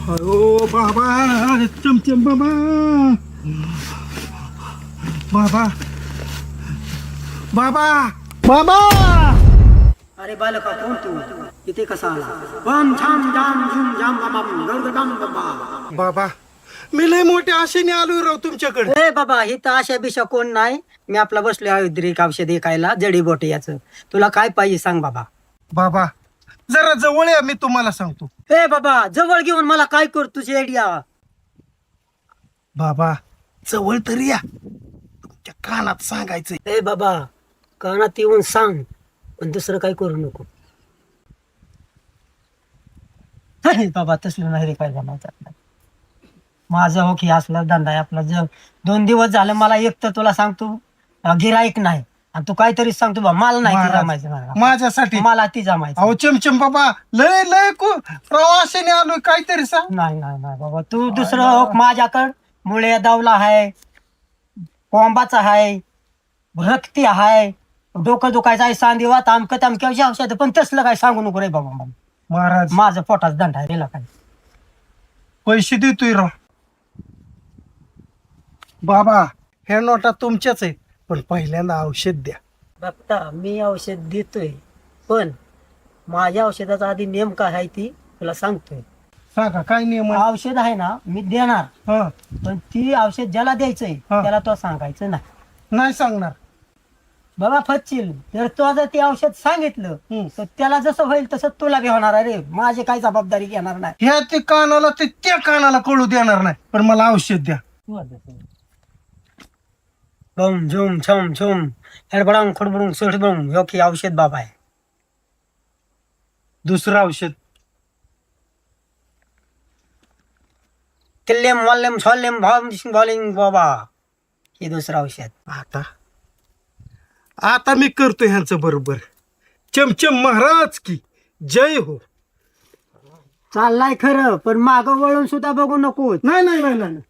अयो बाबा, चमचम बाबा, बाबा, बाबा, बाबा. अरे बालका कोण तू इथे कसा आला? बम छाम जाम झुम जाम बम गडगडम बाबा. बाबा, मी लय मोठ्या आशेने आलोय राव तुमच्याकडे. ए बाबा इथं आशा बिशा कोण नाही. मी आपला बसलोय आयुर्वेदिक औषध ऐकायला जडीबोटी याचं. तुला काय पाहिजे सांग बाबा. बाबा, जरा जवळ या, मी तुम्हाला सांगतो. ए बाबा जवळ घेऊन मला काय कर तुझी आयडिया. बाबा, जवळ तरी या, तुमच्या कानात सांगायचंय. ए बाबा कानात येऊन सांग, पण दुसरं काही करू नको. अरे बाबा तसलं नाही रे, काय जमायचं माझं. हो की असला धंदा आहे आपला. जग 2 दिवस झालं मला एक तर तुला सांगतो गिराईक नाही, आणि तू काहीतरी सांगतो बा मला नाही ती जमायचं मला. माझ्यासाठी मला ती जमायचं. अहो चमचम बाबा, लय लय प्रवासाने आलोय, काहीतरी सांग. नाही नाही नाही बाबा, तू दुसरं हो माझ्याकड मुळे दावला आहे, कोंबाचा आहे, रक्ती आहे, डोकं दुखायचं आहे, सांदिवात आमकं तमक्याची औषध, पण तसलं काय सांगू नको रे बाबा मला. महाराज, माझं पोटाच दंड आहे रेला काय. पैसे देतोय राव. बाबा, ह्या नोटा तुमच्याच आहेत, पण पहिल्यांदा औषध द्या. बघता मी औषध देतोय, पण माझ्या औषधाचा आधी नेम काय आहे ती तुला सांगतोय. सांगा काय नियम आहे? औषध आहे ना मी देणार, हा, पण ती औषध ज्याला द्यायचंय हा. त्याला तो सांगायचं नाही. नाही सांगणार. बाबा फसशील. जर तो जर ते औषध सांगितलं तर त्याला जसं होईल तसं तुला बी होणार आहे रे. माझी काही जबाबदारी घेणार नाही. ह्या ते कानाला ते त्या कानाला कळू देणार नाही, पण मला औषध द्या. बम झुम छम छुम हेडबडंग खुडबडून सुडबडून ह्यो की औषध बाबा आहे. दुसरं औषध. किल्लेम वल्लेम छोल्लेम बॉलिंग बाबा, हे दुसरं औषध. आता आता मी करतो ह्यांचं बरोबर. चमचम महाराज की जय हो. चाललाय खरं, पण मागं वळून सुद्धा बघू नको. नाही नाही नाही नाही